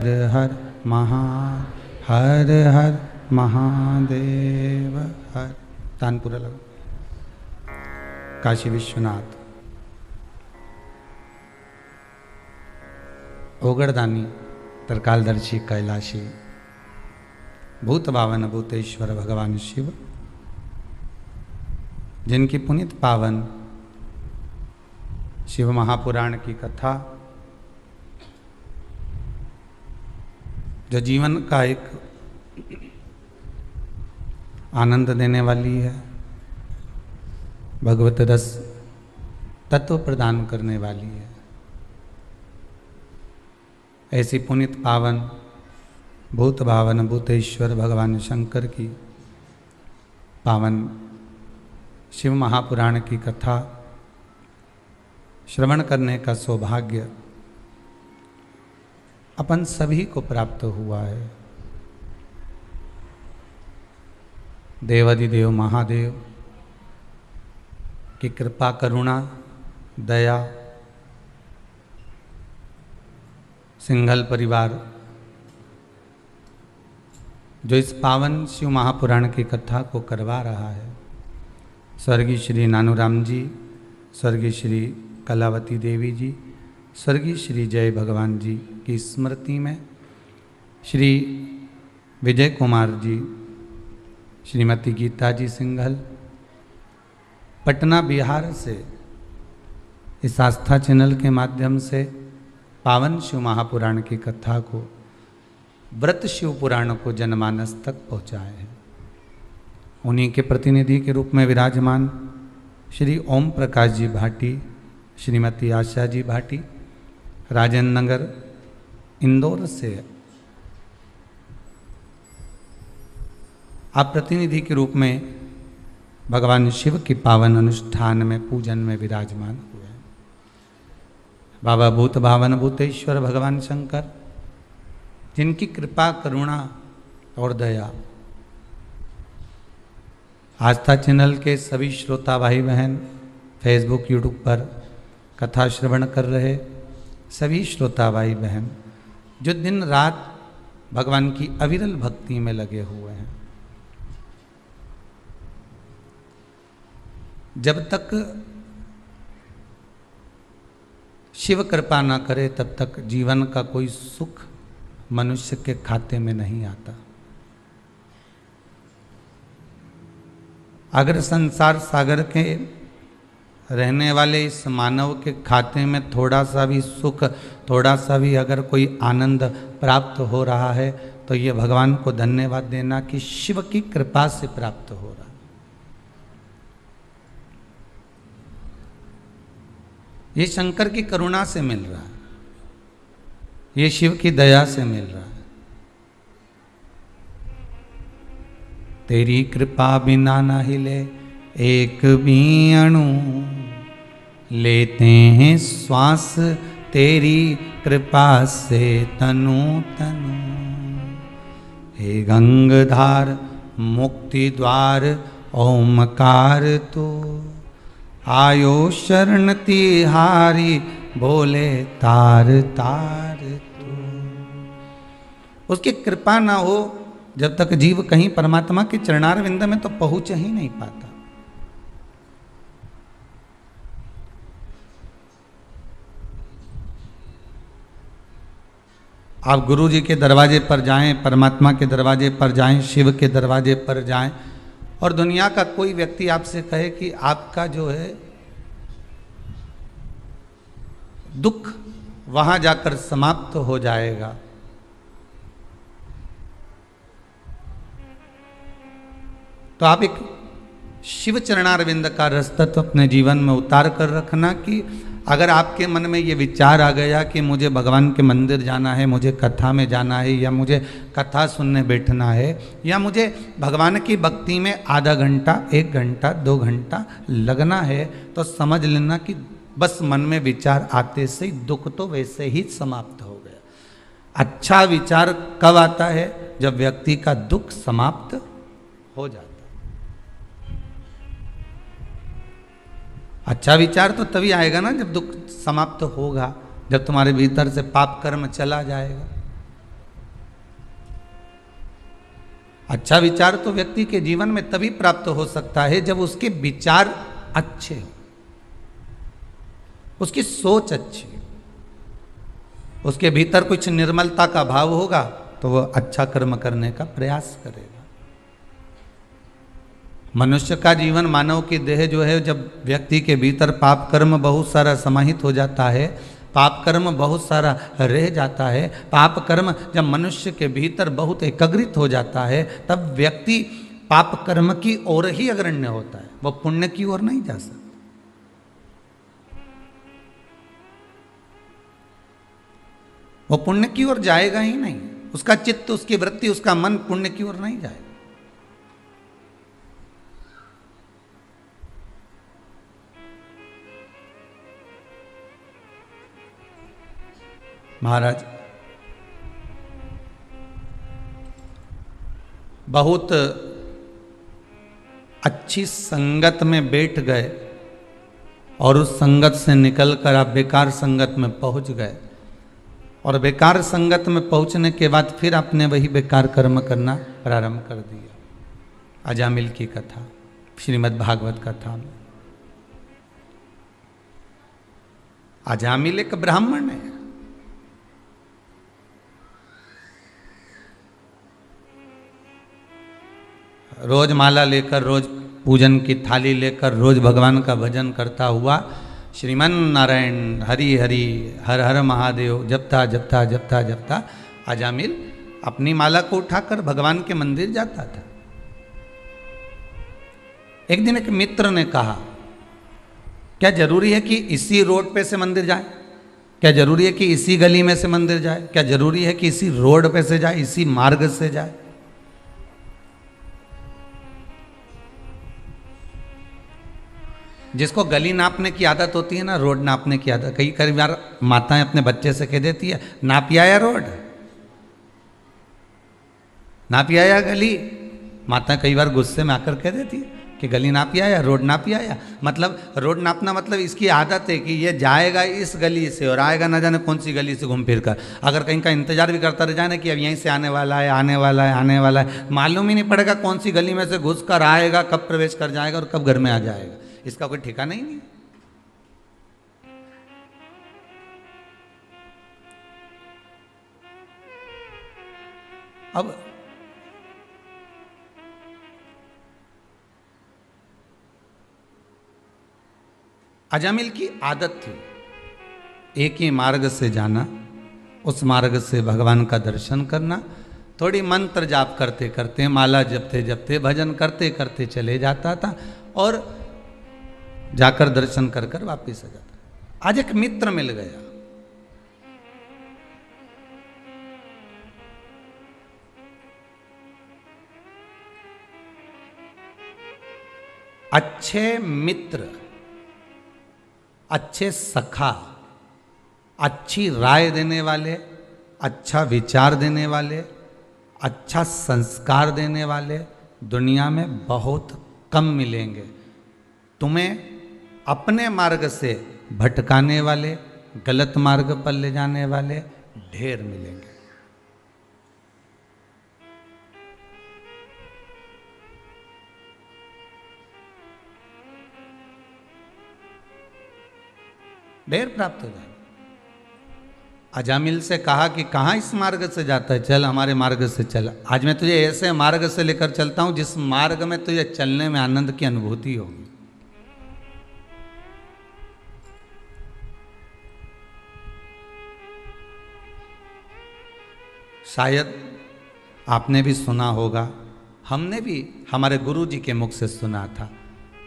हर हर हर महादेव हर। तानपुरा लगा। काशी विश्वनाथ ओगड़दानी तरकालदर्शी कैलाशी भूत भावन भूतेश्वर भगवान शिव, जिनकी पुनीत पावन शिव महापुराण की कथा जो जीवन का एक आनंद देने वाली है, भगवत रस तत्व प्रदान करने वाली है, ऐसी पुनीत पावन भूत भावन भूतेश्वर भगवान शंकर की पावन शिव महापुराण की कथा श्रवण करने का सौभाग्य अपन सभी को प्राप्त हुआ है। देवादिदेव महादेव की कृपा करुणा दया, सिंघल परिवार जो इस पावन शिव महापुराण की कथा को करवा रहा है, स्वर्गीय श्री नानूराम जी, स्वर्गीय श्री कलावती देवी जी, स्वर्गीय श्री जय भगवान जी की स्मृति में श्री विजय कुमार जी, श्रीमती गीता जी सिंघल, पटना बिहार से इस आस्था चैनल के माध्यम से पावन शिव महापुराण की कथा को, व्रत शिव पुराण को जनमानस तक पहुँचाए हैं। उन्हीं के प्रतिनिधि के रूप में विराजमान श्री ओम प्रकाश जी भाटी, श्रीमती आशा जी भाटी, राजेंद्र नगर इंदौर से आप प्रतिनिधि के रूप में भगवान शिव की पावन अनुष्ठान में पूजन में विराजमान हुए हैं। बाबा भूत भावन भूतेश्वर भगवान शंकर, जिनकी कृपा करुणा और दया आस्था चैनल के सभी श्रोता भाई बहन, फेसबुक यूट्यूब पर कथा श्रवण कर रहे सभी श्रोता भाई बहन जो दिन रात भगवान की अविरल भक्ति में लगे हुए हैं, जब तक शिव कृपा न करे तब तक जीवन का कोई सुख मनुष्य के खाते में नहीं आता। अगर संसार सागर के रहने वाले इस मानव के खाते में थोड़ा सा भी सुख, थोड़ा सा भी अगर कोई आनंद प्राप्त हो रहा है तो ये भगवान को धन्यवाद देना कि शिव की कृपा से प्राप्त हो रहा है। ये शंकर की करुणा से मिल रहा है, ये शिव की दया से मिल रहा है। तेरी कृपा बिना ना हिले एक भी अणु, लेते हैं श्वास तेरी कृपा से तनु तनु। हे गंगाधार मुक्ति द्वार ओमकार तो, आयो शरण तिहारी बोले तार तार तो। उसकी कृपा ना हो जब तक जीव कहीं परमात्मा के चरणार विंद में तो पहुंच ही नहीं पाता। आप गुरु जी के दरवाजे पर जाएं, परमात्मा के दरवाजे पर जाएं, शिव के दरवाजे पर जाएं और दुनिया का कोई व्यक्ति आपसे कहे कि आपका जो है दुख वहां जाकर समाप्त हो जाएगा, तो आप एक शिव चरणारविंद का रस तत्व अपने जीवन में उतार कर रखना कि अगर आपके मन में ये विचार आ गया कि मुझे भगवान के मंदिर जाना है, मुझे कथा में जाना है, या मुझे कथा सुनने बैठना है, या मुझे भगवान की भक्ति में आधा घंटा, 1 घंटा, 2 घंटा लगना है, तो समझ लेना कि बस मन में विचार आते से ही दुख तो वैसे ही समाप्त हो गया। अच्छा विचार कब आता है? जब व्यक्ति का दुख समाप्त हो जाता है। अच्छा विचार तो तभी आएगा ना जब दुख समाप्त होगा, जब तुम्हारे भीतर से पाप कर्म चला जाएगा। अच्छा विचार तो व्यक्ति के जीवन में तभी प्राप्त हो सकता है जब उसके विचार अच्छे हो, उसकी सोच अच्छी हो, उसके भीतर कुछ निर्मलता का भाव होगा तो वह अच्छा कर्म करने का प्रयास करेगा। मनुष्य का जीवन, मानव की देह जो है, जब व्यक्ति के भीतर पाप कर्म बहुत सारा समाहित हो जाता है, पाप कर्म बहुत सारा रह जाता है, पाप कर्म जब मनुष्य के भीतर बहुत एकाग्रित हो जाता है, तब व्यक्ति पाप कर्म की ओर ही अग्रण्य होता है, वह पुण्य की ओर नहीं जा सकता। वो पुण्य की ओर जाएगा ही नहीं, उसका चित्त, उसकी वृत्ति, उसका मन पुण्य की ओर नहीं जाएगा। महाराज बहुत अच्छी संगत में बैठ गए और उस संगत से निकलकर आप बेकार संगत में पहुंच गए, और बेकार संगत में पहुंचने के बाद फिर आपने वही बेकार कर्म करना प्रारंभ कर दिया। अजामिल की कथा, श्रीमद् भागवत कथा में अजामिल एक ब्राह्मण है, रोज माला लेकर, रोज पूजन की थाली लेकर, रोज भगवान का भजन करता हुआ श्रीमन नारायण हरि हरि हर हर महादेव जपता जपता जपता जपता अजामिल अपनी माला को उठाकर भगवान के मंदिर जाता था। एक दिन एक मित्र ने कहा, क्या जरूरी है कि इसी रोड पे से मंदिर जाए? क्या जरूरी है कि इसी गली में से मंदिर जाए? क्या जरूरी है कि इसी रोड पे से जाए, इसी मार्ग से जाए? जिसको गली नापने की आदत होती है ना, रोड नापने की आदत, कई बार माताएं अपने बच्चे से कह देती है, नापिया या रोड, नापिया या गली। माता कई बार गुस्से में आकर कह देती है कि गली नापिया या रोड नापिया या, मतलब रोड नापना मतलब इसकी आदत है कि ये जाएगा इस गली से और आएगा ना जाने कौन सी गली से घूम फिर कर। अगर कहीं का इंतजार भी करता रह जाए ना कि अब यहीं से आने वाला है, आने वाला है, आने वाला है, मालूम ही नहीं पड़ेगा कौन सी गली में से घुस कर आएगा, कब प्रवेश कर जाएगा और कब घर में आ जाएगा, इसका कोई ठिकाना ही नहीं। अब अजामिल की आदत थी एक ही मार्ग से जाना, उस मार्ग से भगवान का दर्शन करना, थोड़ी मंत्र जाप करते करते, माला जपते जपते, भजन करते करते चले जाता था और जाकर दर्शन कर कर वापिस आ जाता। आज एक मित्र मिल गया, अच्छे मित्र, अच्छे सखा, अच्छी राय देने वाले, अच्छा विचार देने वाले, अच्छा संस्कार देने वाले दुनिया में बहुत कम मिलेंगे। तुम्हें अपने मार्ग से भटकाने वाले, गलत मार्ग पर ले जाने वाले ढेर मिलेंगे। ढेर प्राप्त हो जाए। अजामिल से कहा कि कहाँ इस मार्ग से जाता है, चल हमारे मार्ग से चल, आज मैं तुझे ऐसे मार्ग से लेकर चलता हूं जिस मार्ग में तुझे चलने में आनंद की अनुभूति होगी। शायद आपने भी सुना होगा, हमने भी हमारे गुरु जी के मुख से सुना था,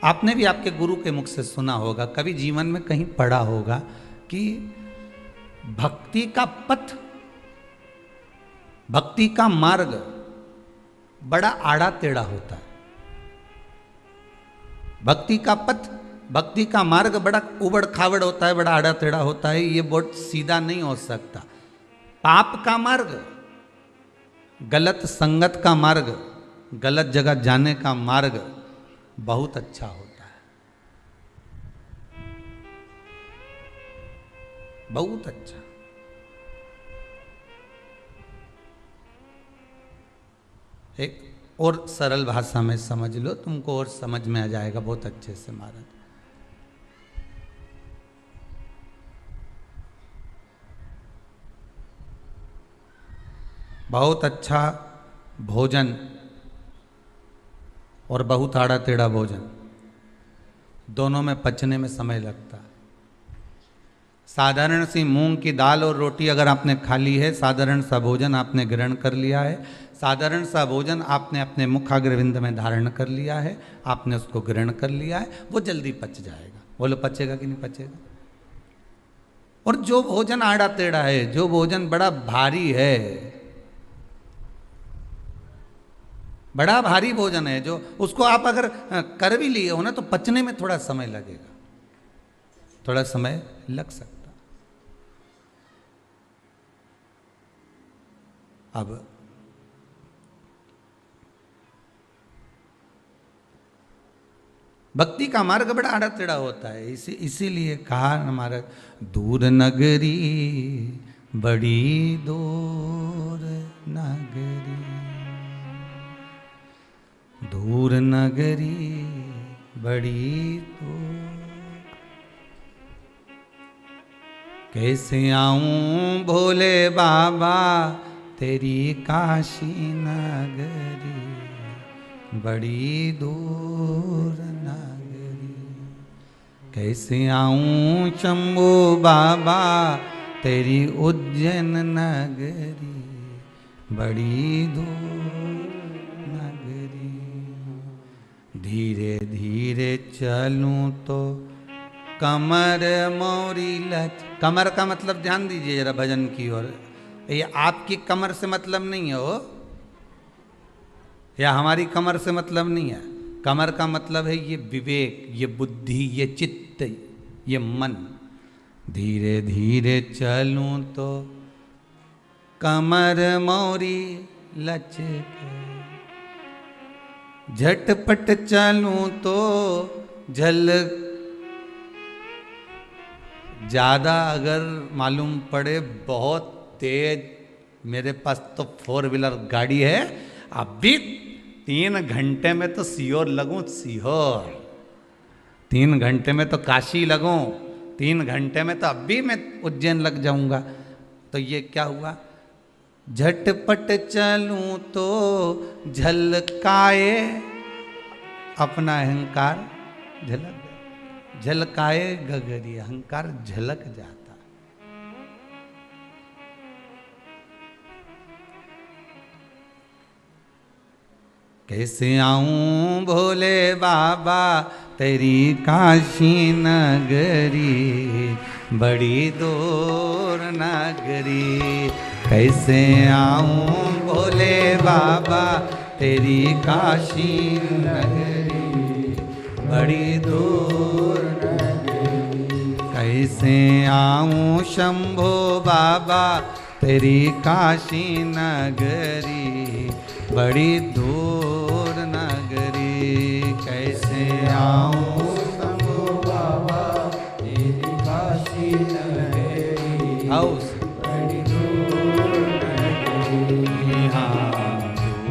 आपने भी आपके गुरु के मुख से सुना होगा, कभी जीवन में कहीं पढ़ा होगा कि भक्ति का पथ, भक्ति का मार्ग बड़ा आड़ा टेढ़ा होता है। भक्ति का पथ, भक्ति का मार्ग बड़ा उबड़ खाबड़ होता है, बड़ा आड़ा टेढ़ा होता है, ये बहुत सीधा नहीं हो सकता। पाप का मार्ग, गलत संगत का मार्ग, गलत जगह जाने का मार्ग बहुत अच्छा होता है, बहुत अच्छा। एक और सरल भाषा में समझ लो, तुमको और समझ में आ जाएगा बहुत अच्छे से महाराज। बहुत अच्छा भोजन और बहुत आड़ा टेढ़ा भोजन, दोनों में पचने में समय लगता है। साधारण सी मूंग की दाल और रोटी अगर आपने खा ली है, साधारण सा भोजन आपने ग्रहण कर लिया है, साधारण सा भोजन आपने अपने मुखाग्रविंद में धारण कर लिया है, आपने उसको ग्रहण कर लिया है, वो जल्दी पच जाएगा। बोलो पचेगा कि नहीं पचेगा? और जो भोजन आड़ा टेढ़ा है, जो भोजन बड़ा भारी है, बड़ा भारी भोजन है, जो उसको आप अगर कर भी लिए हो ना तो पचने में थोड़ा समय लगेगा, थोड़ा समय लग सकता। अब भक्ति का मार्ग बड़ा आड़ा टेढ़ा होता है, इसीलिए कहा हमारा, दूर नगरी बड़ी दूर नगरी, दूर नगरी बड़ी दूर, कैसे आऊं भोले बाबा तेरी काशी नगरी, बड़ी दूर नगरी, कैसे आऊं शंभू बाबा तेरी उज्जैन नगरी, बड़ी दूर नगरी, धीरे धीरे चलूं तो कमर मोरी लच। कमर का मतलब ध्यान दीजिए जरा भजन की ओर, ये आपकी कमर से मतलब नहीं है हो, या हमारी कमर से मतलब नहीं है। कमर का मतलब है ये विवेक, ये बुद्धि, ये चित्त, ये मन। धीरे धीरे चलूं तो कमर मोरी लचके, झटपट चलूं तो झल, ज़्यादा अगर मालूम पड़े बहुत तेज, मेरे पास तो 4 व्हीलर गाड़ी है, अभी 3 घंटे में तो सीहोर लगूं, सीहोर 3 घंटे में तो काशी लगूं, 3 घंटे में तो अभी मैं उज्जैन लग जाऊंगा। तो ये क्या हुआ? झटपट चलूं तो झलकाए अपना अहंकार, झलक झलकाए गगरी, अहंकार झलक जाता। कैसे आऊं भोले बाबा तेरी काशी नगरी, बड़ी दूर नगरी, कैसे आऊं भोले बाबा तेरी काशी नगरी, बड़ी दूर नगरी, कैसे आऊं शंभो बाबा तेरी काशी नगरी, बड़ी दूर नगरी, कैसे आऊं शंभो बाबा तेरी काशी नगरी, बड़ी दूर नगरी, हाँ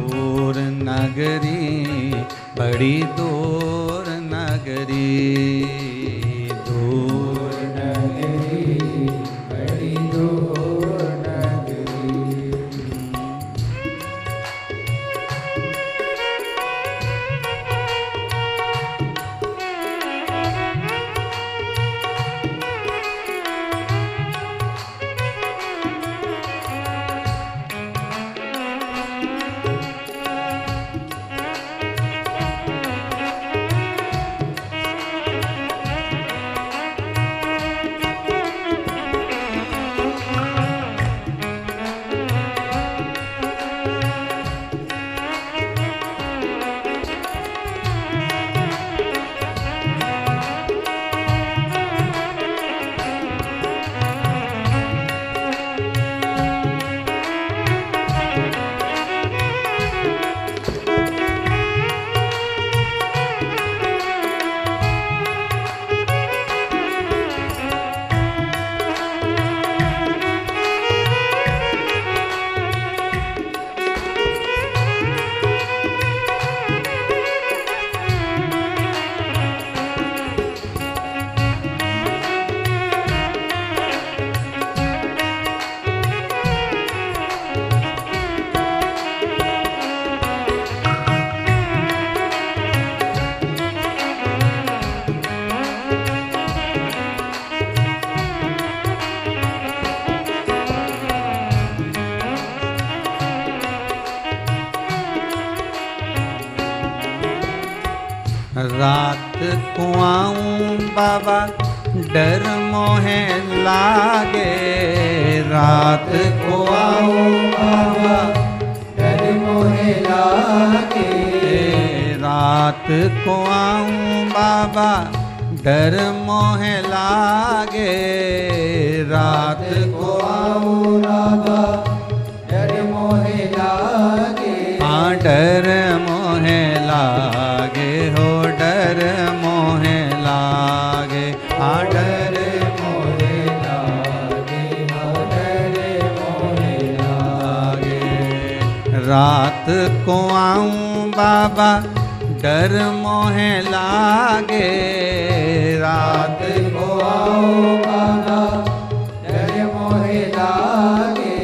दूर नगरी, बड़ी दूर नगरी, दूर नगरी, बड़ी दूर नगरी। रात को आऊं बाबा डर मोहे लागे, रात को आऊं बाबा डर मोहे लागे, रात को आऊं बाबा डर मोहे लागे, रात को आऊं बाबा डर मोहे लागे, हाँ डर मोहे लागे हो डर मोहे लागे, हाँ डर मोहे लागे हो डर मोहे लागे, रात को आऊं बाबा डर मोहे लागे, रात को आऊं बाबा डर मोहे लागे,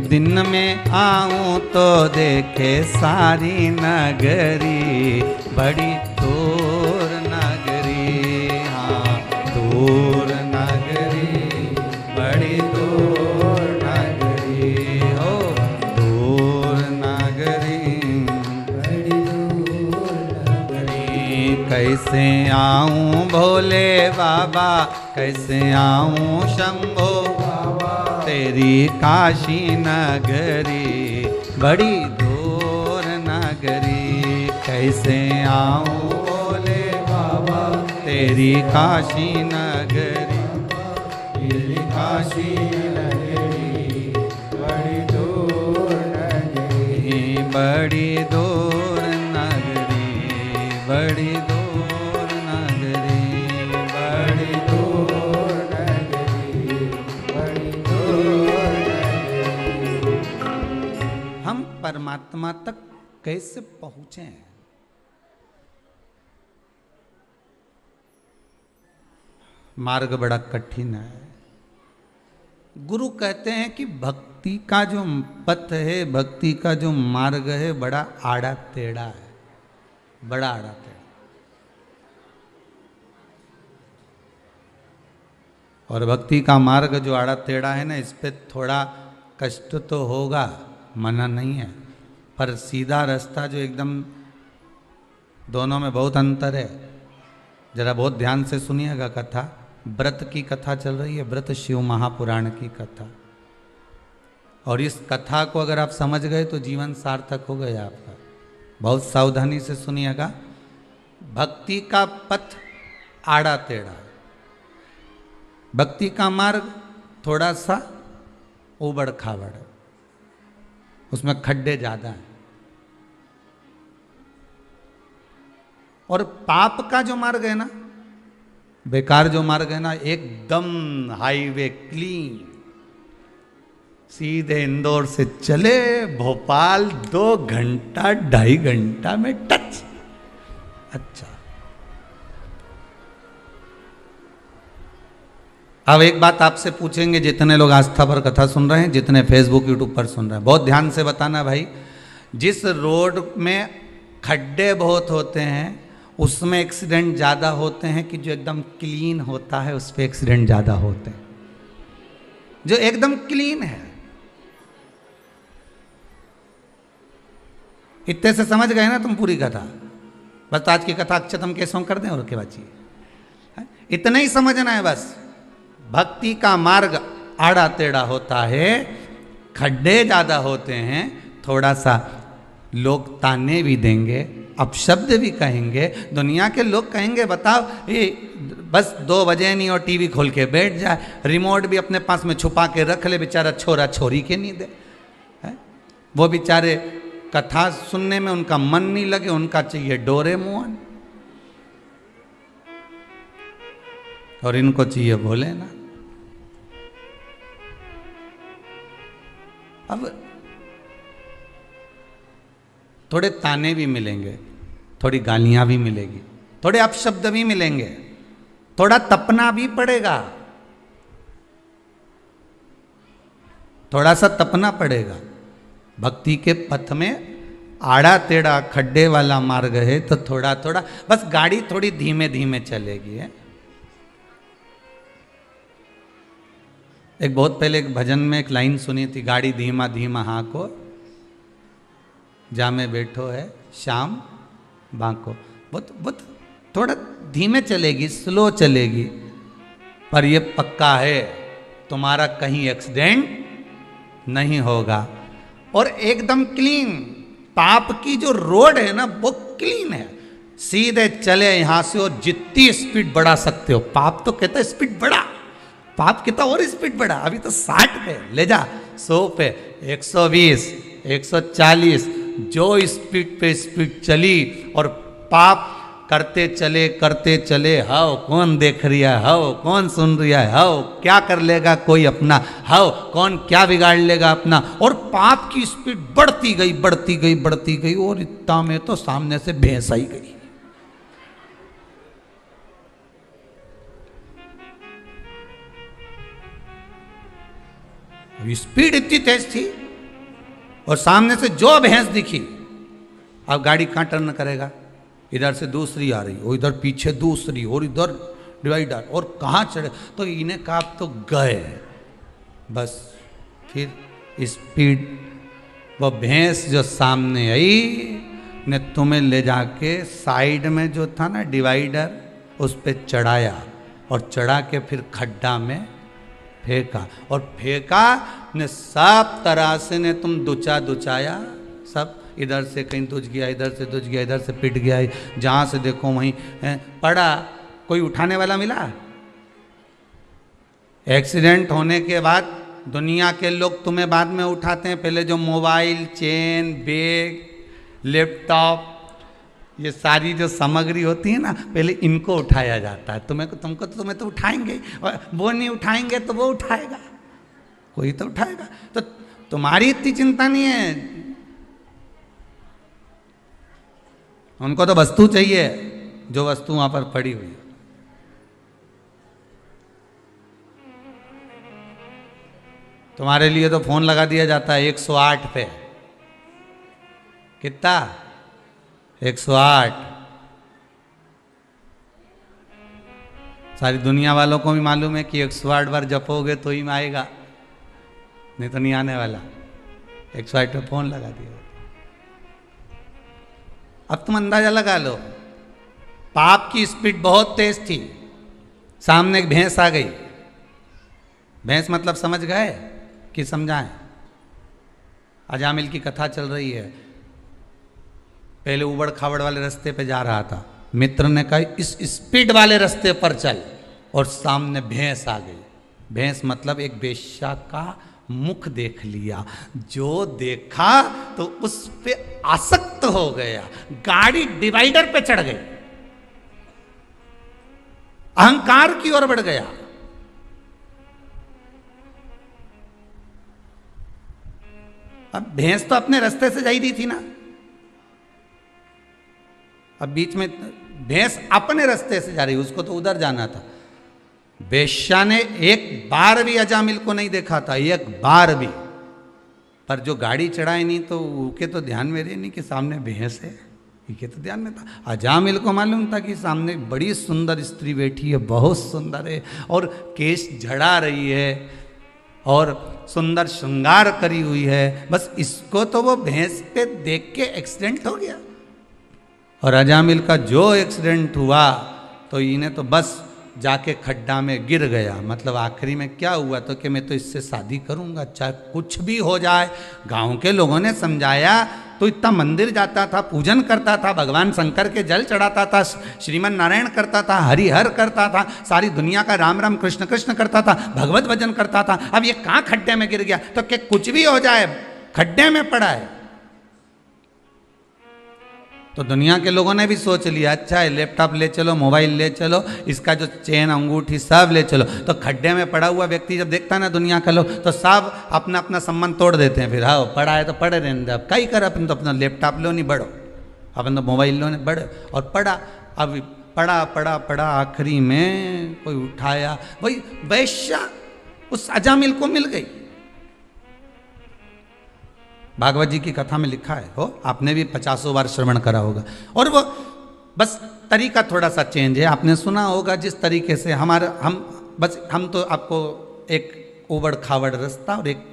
दिन में आऊं तो देखे सारी नगरी, बड़ी दूर नगरी, हाँ दूर नगरी, बड़ी दूर नगरी, हो दूर नगरी, बड़ी दूर नगरी, कैसे आऊं भोले बाबा, कैसे आऊं शंभो बाबा, तेरी काशी नगरी, बड़ी दूर नगरी, कैसे आऊं भोले बाबा, तेरी काशी नगरी, तेरी काशी नगरी, बड़ी दूर नगरी, बड़ी दूर नगरी, बड़ी दूर नगरी, बड़ी दूर नगरी, बड़ी दूर नगरी। हम परमात्मा तक कैसे पहुंचे हैं? मार्ग बड़ा कठिन है। गुरु कहते हैं कि भक्ति का जो पथ है, भक्ति का जो मार्ग है, बड़ा आड़ा टेढ़ा है, बड़ा आड़ा टेढ़ा। और भक्ति का मार्ग जो आड़ा टेढ़ा है ना, इस पे थोड़ा कष्ट तो होगा, मना नहीं है, पर सीधा रास्ता जो एकदम, दोनों में बहुत अंतर है। जरा बहुत ध्यान से सुनिएगा कथा। व्रत की कथा चल रही है, व्रत शिव महापुराण की कथा, और इस कथा को अगर आप समझ गए तो जीवन सार्थक हो गया आपका। बहुत सावधानी से सुनिएगा। भक्ति का पथ आड़ा टेढ़ा, भक्ति का मार्ग थोड़ा सा उबड़ खाबड़, उसमें खड्डे ज्यादा हैं। और पाप का जो मार्ग है ना, बेकार जो मार्ग है ना, एकदम हाईवे क्लीन, सीधे इंदौर से चले भोपाल 2 घंटा 2.5 घंटा में टच। अच्छा, अब एक बात आपसे पूछेंगे, जितने लोग आस्था पर कथा सुन रहे हैं, जितने फेसबुक यूट्यूब पर सुन रहे हैं, बहुत ध्यान से बताना भाई। जिस रोड में खड्डे बहुत होते हैं उसमें एक्सीडेंट ज़्यादा होते हैं कि जो एकदम क्लीन होता है उस पर एक्सीडेंट ज़्यादा होते हैं? जो एकदम क्लीन है, इतने से समझ गए ना तुम पूरी कथा। बस आज की कथा अक्षतम केसों कर दें और के बचिए, इतना ही समझना है बस। भक्ति का मार्ग आड़ा टेढ़ा होता है, खड्डे ज़्यादा होते हैं, थोड़ा सा लोग ताने भी देंगे, अपशब्द भी कहेंगे, दुनिया के लोग कहेंगे बताओ ये बस 2 बजे नहीं और टीवी खोल के बैठ जाए, रिमोट भी अपने पास में छुपा के रख ले, बेचारा छोरा छोरी के नहीं दे है? वो बेचारे कथा सुनने में उनका मन नहीं लगे, उनका चाहिए डोरेमोन, और इनको चाहिए भोलेनाथ। अब थोड़े ताने भी मिलेंगे, थोड़ी गालियां भी मिलेगी, थोड़े अपशब्द भी मिलेंगे, थोड़ा तपना भी पड़ेगा, थोड़ा सा तपना पड़ेगा। भक्ति के पथ में आड़ा टेढ़ा खड्डे वाला मार्ग है, तो थोड़ा थोड़ा बस गाड़ी थोड़ी धीमे धीमे चलेगी है। एक बहुत पहले एक भजन में एक लाइन सुनी थी, गाड़ी धीमा धीमा हाँको, जा में बैठो है श्याम बांको। वो थोड़ा धीमे चलेगी, स्लो चलेगी, पर ये पक्का है तुम्हारा कहीं एक्सीडेंट नहीं होगा। और एकदम क्लीन, पाप की जो रोड है ना वो क्लीन है, सीधे चले यहां से और जितनी स्पीड बढ़ा सकते हो। पाप तो कहता है स्पीड बढ़ा, पाप कहता और स्पीड बढ़ा, अभी तो 60 पे ले जा, 100 पे, 120, 140, जो स्पीड पे स्पीड चली और पाप करते चले, हाओ कौन देख रहा है, हाओ कौन सुन रहा है, हाओ क्या कर लेगा कोई अपना, हाओ कौन क्या बिगाड़ लेगा अपना। और पाप की स्पीड बढ़ती गई और इतना में तो सामने से भैंस आई गई। स्पीड इतनी तेज थी और सामने से जो भैंस दिखी, अब गाड़ी कहां टर्न करेगा, इधर से दूसरी आ रही और इधर पीछे दूसरी और इधर डिवाइडर, और कहाँ चढ़े। तो इन्हें कहा तो गए बस। फिर स्पीड, वो भैंस जो सामने आई ने तुम्हें ले जाके साइड में जो था ना डिवाइडर, उस पर चढ़ाया और चढ़ा के फिर खड्डा में फेंका, और फेंका ने सब तरह से ने तुम दुचाया, सब इधर से कहीं दुच गया, इधर से दुच गया, इधर से पिट गया, जहाँ से देखो वहीं पड़ा। कोई उठाने वाला मिला? एक्सीडेंट होने के बाद दुनिया के लोग तुम्हें बाद में उठाते हैं, पहले जो मोबाइल, चेन, बैग, लैपटॉप, ये सारी जो सामग्री होती है ना, पहले इनको उठाया जाता है। तुम्हें तो उठाएंगे, और वो नहीं उठाएंगे तो वो उठाएगा, कोई तो उठाएगा। तो तुम्हारी इतनी चिंता नहीं है, उनको तो वस्तु चाहिए, जो वस्तु वहां पर पड़ी हुई है। तुम्हारे लिए तो फोन लगा दिया जाता है 108 पे, कितना 108। सारी दुनिया वालों को भी मालूम है कि 108 बार जपोगे तो ही में आएगा, नहीं तो नहीं आने वाला। 108 पे फोन लगा दिया। अब तुम अंदाजा लगा लो, पाप की स्पीड बहुत तेज थी, सामने एक भैंस आ गई। भैंस मतलब समझ गए कि समझाएं? अजामिल की कथा चल रही है। पहले उबड़ खाबड़ वाले रास्ते पे जा रहा था, मित्र ने कहा इस स्पीड वाले रास्ते पर चल, और सामने भैंस आ गई। भैंस मतलब एक वेश्या का मुख देख लिया, जो देखा तो उस पे आसक्त हो गया, गाड़ी डिवाइडर पे चढ़ गई, अहंकार की ओर बढ़ गया। अब भैंस तो अपने रास्ते से जा ही रही थी ना, अब बीच में भैंस अपने रास्ते से जा रही, उसको तो उधर जाना था। वेश्या ने एक बार भी अजामिल को नहीं देखा था, एक बार भी, पर जो गाड़ी चढ़ाई नहीं तो उनके तो ध्यान में रहे नहीं कि सामने भैंस है, इनके तो ध्यान में था। अजामिल को मालूम था कि सामने बड़ी सुंदर स्त्री बैठी है, बहुत सुंदर है, और केश झड़ा रही है और सुंदर श्रृंगार करी हुई है, बस इसको तो वो भैंस पे देख के एक्सीडेंट हो गया। और अजामिल का जो एक्सीडेंट हुआ तो इन्हें तो बस जाके खड्डा में गिर गया। मतलब आखिरी में क्या हुआ तो कि मैं तो इससे शादी करूंगा, चाहे कुछ भी हो जाए। गांव के लोगों ने समझाया तो इतना मंदिर जाता था, पूजन करता था, भगवान शंकर के जल चढ़ाता था, श्रीमन नारायण करता था, हरिहर करता था, सारी दुनिया का राम राम कृष्ण कृष्ण करता था, भगवत भजन करता था। अब ये कहाँ खड्डे में गिर गया? तो कि कुछ भी हो जाए, खड्डे में पड़ा है। तो दुनिया के लोगों ने भी सोच लिया, अच्छा है लैपटॉप ले चलो, मोबाइल ले चलो, इसका जो चेन अंगूठी सब ले चलो। तो खड्डे में पड़ा हुआ व्यक्ति जब देखता है ना दुनिया का लोग, तो सब अपना अपना संबंध तोड़ देते हैं। फिर हाँ पड़ा है तो पड़े रहने दे, अब कई कर, अपन तो अपना लैपटॉप लो नहीं बढ़ो, अपन तो मोबाइल लो नहीं बढ़ो। और पड़ा, अब पड़ा पड़ा पड़ा, आखिरी में कोई उठाया, वही वैश्या उस अजामिल को मिल गई। भागवत जी की कथा में लिखा है, हो आपने भी 50 बार श्रवण करा होगा। और वो बस तरीका थोड़ा सा चेंज है, आपने सुना होगा जिस तरीके से हम तो आपको एक उबड़ खाबड़ रास्ता और एक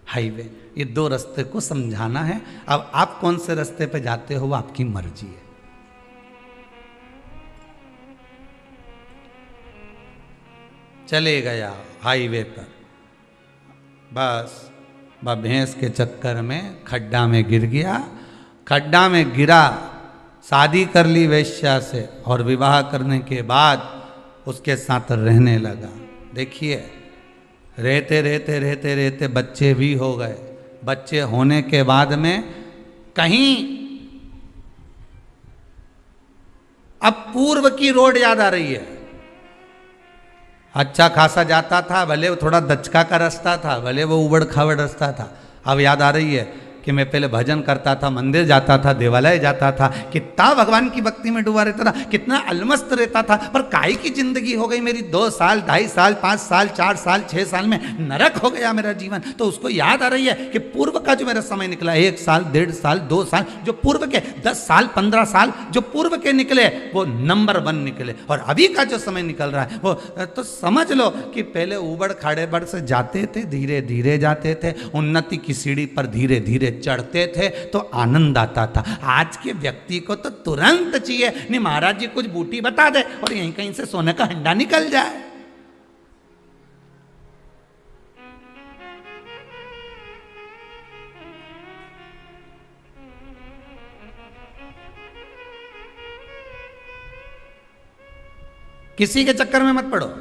हाईवे, ये दो रास्ते को समझाना है। अब आप कौन से रास्ते पे जाते हो वो आपकी मर्जी है। चले गया हाईवे पर, बस भैंस के चक्कर में खड्डा में गिर गया। खड्डा में गिरा, शादी कर ली वेश्या से और विवाह करने के बाद उसके साथ रहने लगा। देखिए, रहते रहते रहते रहते बच्चे भी हो गए। बच्चे होने के बाद में कहीं अब पूर्व की रोड याद आ रही है। अच्छा खासा जाता था, भले वो थोड़ा दचका का रास्ता था, भले वो उबड़ खाबड़ रास्ता था। अब याद आ रही है कि मैं पहले भजन करता था, मंदिर जाता था, देवालय जाता था, कितना भगवान की भक्ति में डूबा रहता था, कितना अलमस्त रहता था। पर काहे की जिंदगी हो गई मेरी 2 साल, 2.5 साल, 5 साल, 4 साल, 6 साल में नरक हो गया मेरा जीवन। तो उसको याद आ रही है कि पूर्व का जो मेरा समय निकला, 1 साल, 1.5 साल, 2 साल, जो पूर्व के 10 साल, 15 साल जो पूर्व के निकले वो नंबर 1 निकले। और अभी का जो समय निकल रहा है वो तो समझ लो कि पहले उबड़ खाड़े बड़ से जाते थे, धीरे धीरे जाते थे, उन्नति की सीढ़ी पर धीरे धीरे चढ़ते थे तो आनंद आता था। आज के व्यक्ति को तो तुरंत चाहिए, नहीं महाराज जी कुछ बूटी बता दे और यहीं कहीं से सोने का हंडा निकल जाए। किसी के चक्कर में मत पड़ो।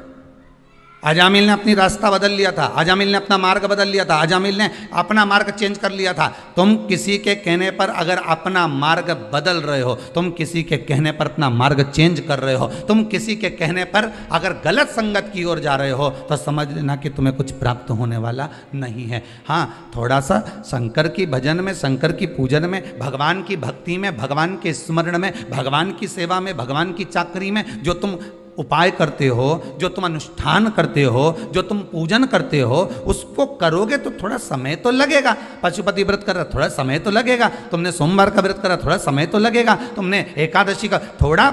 अजामिल ने अपनी रास्ता बदल लिया था, अजामिल ने अपना मार्ग बदल लिया था, अजामिल ने अपना मार्ग चेंज कर लिया था। तुम किसी के कहने पर अगर अपना मार्ग बदल रहे हो, तुम किसी के कहने पर अपना मार्ग चेंज कर रहे हो, तुम किसी के कहने पर अगर गलत संगत की ओर जा रहे हो तो समझ लेना कि तुम्हें कुछ प्राप्त होने वाला नहीं है। हाँ, थोड़ा सा शंकर की भजन में, शंकर की पूजन में, भगवान की भक्ति में, भगवान के स्मरण में, भगवान की सेवा में, भगवान की चाकरी में जो तुम उपाय करते हो, जो तुम अनुष्ठान करते हो, जो तुम पूजन करते हो, उसको करोगे तो थोड़ा समय तो लगेगा। पशुपति व्रत कर रहा, थोड़ा समय तो लगेगा। तुमने सोमवार का व्रत करा, थोड़ा समय तो लगेगा। तुमने एकादशी का, थोड़ा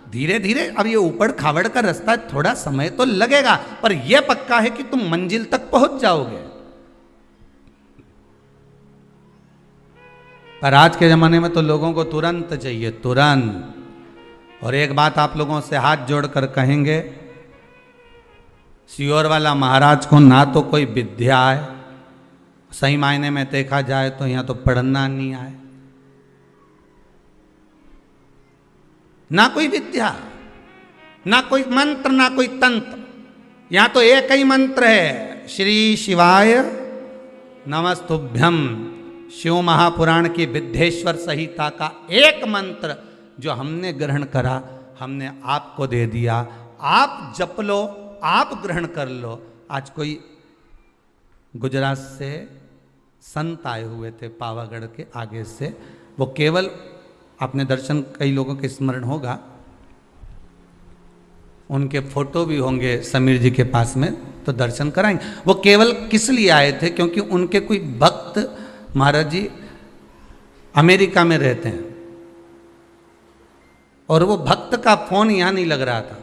धीरे धीरे, अब ये ऊपड़ खावड़ का रास्ता है, थोड़ा समय तो लगेगा। पर यह पक्का है कि तुम मंजिल तक पहुंच जाओगे। पर आज के जमाने में तो लोगों को तुरंत चाहिए, तुरंत। और एक बात आप लोगों से हाथ जोड़कर कहेंगे, सियोर वाला महाराज को ना तो कोई विद्या है, सही मायने में देखा जाए तो यहाँ तो पढ़ना नहीं आए, ना कोई विद्या, ना कोई मंत्र, ना कोई तंत्र। यहाँ तो एक ही मंत्र है, श्री शिवाय नमस्तुभ्यम। शिव महापुराण की विद्येश्वर संहिता का एक मंत्र जो हमने ग्रहण करा, हमने आपको दे दिया। आप जप लो, आप ग्रहण कर लो। आज कोई गुजरात से संत आए हुए थे पावागढ़ के आगे से, वो केवल, आपने दर्शन, कई लोगों के स्मरण होगा, उनके फोटो भी होंगे समीर जी के पास में, तो दर्शन कराएंगे। वो केवल किस लिए आए थे? क्योंकि उनके कोई भक्त महाराज जी अमेरिका में रहते हैं और वो भक्त का फोन यहाँ नहीं लग रहा था,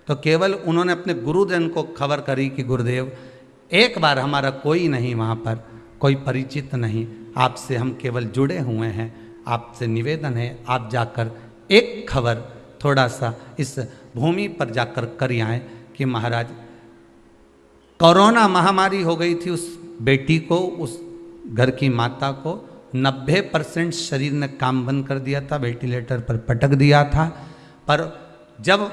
तो केवल उन्होंने अपने गुरुजन को खबर करी कि गुरुदेव एक बार, हमारा कोई नहीं वहाँ पर, कोई परिचित नहीं, आपसे हम केवल जुड़े हुए हैं, आपसे निवेदन है आप जाकर एक खबर थोड़ा सा इस भूमि पर जाकर कर आएँ कि महाराज कोरोना महामारी हो गई थी, उस बेटी को, उस घर की माता को 90% शरीर ने काम बंद कर दिया था, वेंटिलेटर पर पटक दिया था। पर जब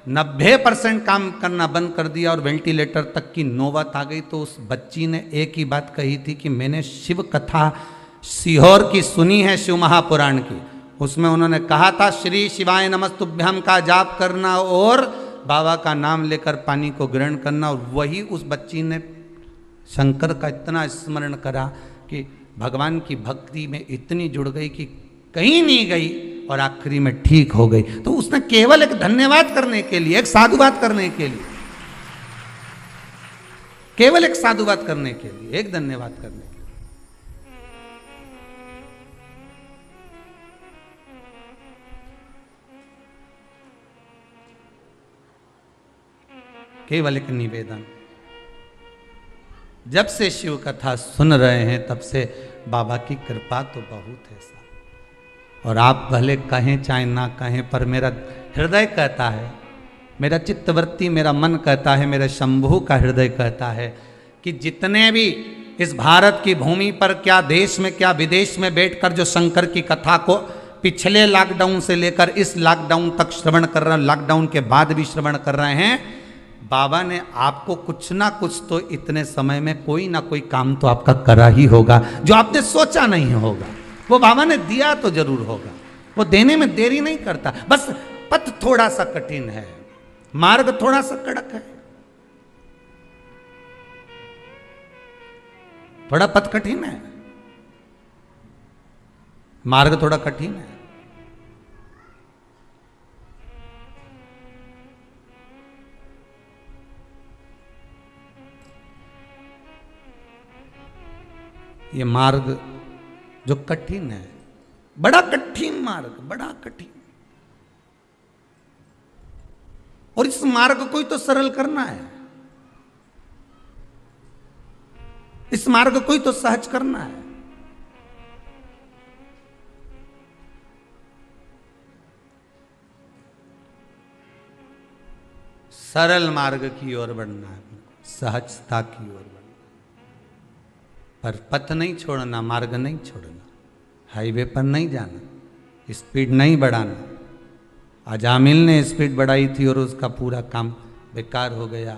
90% काम करना बंद कर दिया और वेंटिलेटर तक की नौबत आ गई, तो उस बच्ची ने एक ही बात कही थी कि मैंने शिव कथा सीहोर की सुनी है, शिव महापुराण की। उसमें उन्होंने कहा था श्री शिवाय नमस्तुभ्यम का जाप करना और बाबा का नाम लेकर पानी को ग्रहण करना। और वही उस बच्ची ने शंकर का इतना स्मरण करा कि भगवान की भक्ति में इतनी जुड़ गई कि कहीं नहीं गई और आखिरी में ठीक हो गई। तो उसने केवल एक धन्यवाद करने के लिए, एक साधुवाद करने के लिए, केवल एक साधुवाद करने के लिए, एक धन्यवाद करने के लिए, केवल एक निवेदन। जब से शिव कथा सुन रहे हैं तब से बाबा की कृपा तो बहुत है साहब। और आप भले कहें चाहे ना कहें, पर मेरा हृदय कहता है मेरा चित्तवृत्ति, मेरा मन कहता है, मेरे शंभू का हृदय कहता है कि जितने भी इस भारत की भूमि पर, क्या देश में क्या विदेश में बैठकर जो शंकर की कथा को पिछले लॉकडाउन से लेकर इस लॉकडाउन तक श्रवण कर रहे हैं, लॉकडाउन के बाद भी श्रवण कर रहे हैं, बाबा ने आपको कुछ ना कुछ तो इतने समय में कोई ना कोई काम तो आपका करा ही होगा, जो आपने सोचा नहीं होगा वो बाबा ने दिया तो जरूर होगा। वो देने में देरी नहीं करता, बस पथ थोड़ा सा कठिन है, मार्ग थोड़ा सा कड़क है, थोड़ा पथ कठिन है, मार्ग थोड़ा कठिन है। ये मार्ग जो कठिन है, बड़ा कठिन मार्ग, बड़ा कठिन, और इस मार्ग को ही तो सरल करना है, इस मार्ग को ही तो सहज करना है। सरल मार्ग की ओर बढ़ना है, सहजता की ओर बढ़ना, पर पथ नहीं छोड़ना, मार्ग नहीं छोड़ना, हाईवे पर नहीं जाना, स्पीड नहीं बढ़ाना। अजामिल ने स्पीड बढ़ाई थी और उसका पूरा काम बेकार हो गया,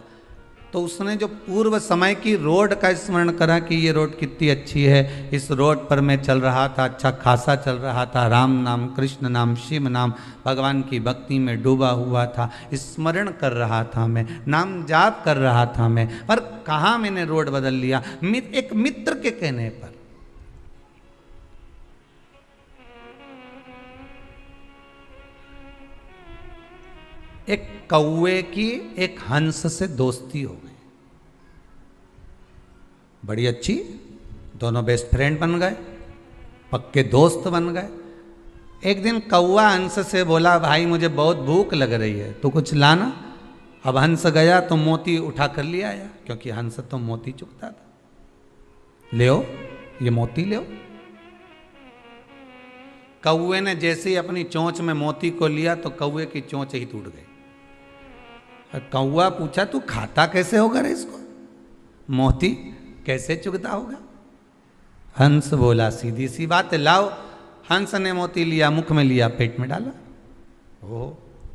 तो उसने जो पूर्व समय की रोड का स्मरण करा कि ये रोड कितनी अच्छी है, इस रोड पर मैं चल रहा था, अच्छा खासा चल रहा था, राम नाम, कृष्ण नाम, शिव नाम, भगवान की भक्ति में डूबा हुआ था, स्मरण कर रहा था मैं, नाम जाप कर रहा था मैं, पर कहाँ मैंने रोड बदल लिया, एक मित्र के कहने पर। एक कौवे की एक हंस से दोस्ती हो गई, बड़ी अच्छी, दोनों बेस्ट फ्रेंड बन गए, पक्के दोस्त बन गए। एक दिन कौवा हंस से बोला, भाई मुझे बहुत भूख लग रही है, तो कुछ लाना। अब हंस गया तो मोती उठा कर ले आया, क्योंकि हंस तो मोती चुगता था, ले ये मोती ले। कौवे ने जैसे ही अपनी चोंच में मोती को लिया तो कौवे की चोंच ही टूट गई। कौवा पूछा, तू खाता कैसे होगा रे इसको, मोती कैसे चुगता होगा? हंस बोला, सीधी सी बात है, लाओ। हंस ने मोती लिया, मुख में लिया, पेट में डाला। ओ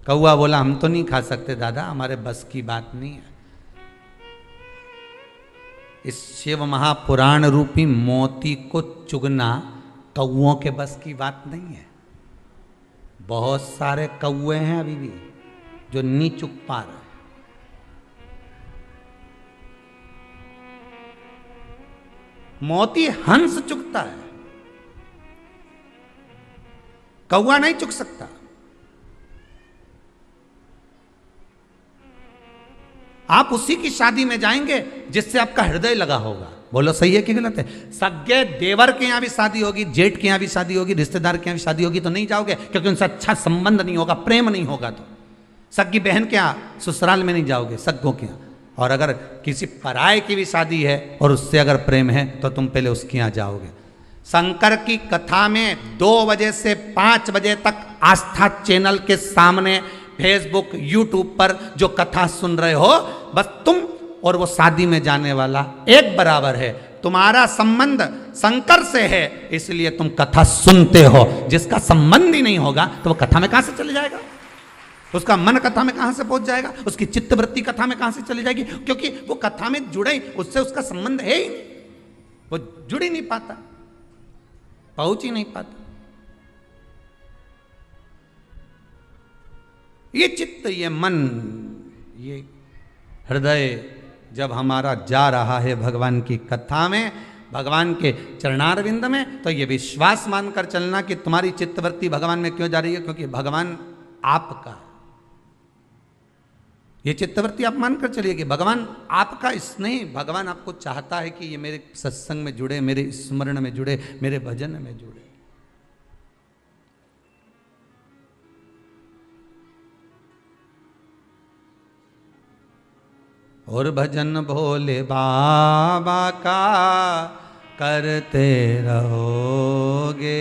कौवा बोला, हम तो नहीं खा सकते दादा, हमारे बस की बात नहीं है। इस शिव महापुराण रूपी मोती को चुगना कौओं के बस की बात नहीं है। बहुत सारे कौवे हैं अभी भी जो नहीं चुग पा रहे। मोती हंस चुगता है, कौवा नहीं चुग सकता। आप उसी की शादी में जाएंगे जिससे आपका हृदय लगा होगा। बोलो सही है कि गलत है? सगे देवर के यहां भी शादी होगी, जेठ के यहां भी शादी होगी, रिश्तेदार के यहां भी शादी होगी, तो नहीं जाओगे क्योंकि उनसे अच्छा संबंध नहीं होगा, प्रेम नहीं होगा। तो सगी बहन के यहां ससुराल में नहीं जाओगे, सग्गों के यहां। और अगर किसी पराये की भी शादी है और उससे अगर प्रेम है तो तुम पहले उसके यहां जाओगे। शंकर की कथा में 2 बजे से 5 बजे तक आस्था चैनल के सामने फेसबुक यूट्यूब पर जो कथा सुन रहे हो, बस तुम और वो शादी में जाने वाला एक बराबर है। तुम्हारा संबंध शंकर से है, इसलिए तुम कथा सुनते हो। जिसका संबंध ही नहीं होगा तो वो कथा में कहां से चले जाएगा? उसका मन कथा में कहां से पहुंच जाएगा? उसकी चित्तवृत्ति कथा में कहां से चली जाएगी? क्योंकि वो कथा में जुड़े, उससे उसका संबंध है ही नहीं, वो जुड़ ही नहीं पाता, पहुंच ही नहीं पाता। ये चित्त, ये मन, ये हृदय जब हमारा जा रहा है भगवान की कथा में, भगवान के चरणारविंद में, तो ये विश्वास मानकर चलना कि तुम्हारी चित्तवृत्ति भगवान में क्यों जा रही है, क्योंकि भगवान आपका। ये चित्तवृत्ति आप मानकर चलिए कि भगवान आपका स्नेह, भगवान आपको चाहता है कि ये मेरे सत्संग में जुड़े, मेरे स्मरण में जुड़े, मेरे भजन में जुड़े। और भजन भोले बाबा का करते रहोगे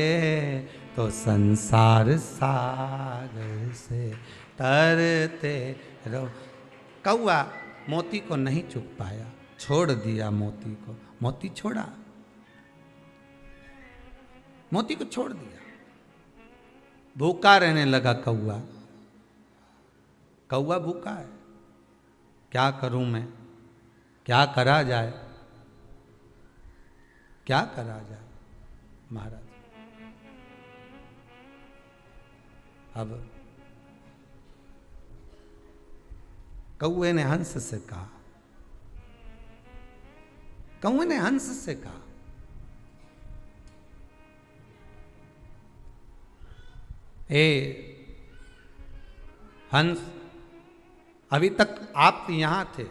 तो संसार सागर से तरते रहो। कौआ मोती को नहीं चुप पाया, छोड़ दिया मोती को। मोती छोड़ा, मोती को छोड़ दिया। भूखा रहने लगा कौआ। कौआ भूखा है, क्या करूं मैं, क्या करा जाए, क्या करा जाए महाराज। अब कौए ने हंस से कहा, कौए ने हंस से कहा, ए हंस, अभी तक आप यहां थे,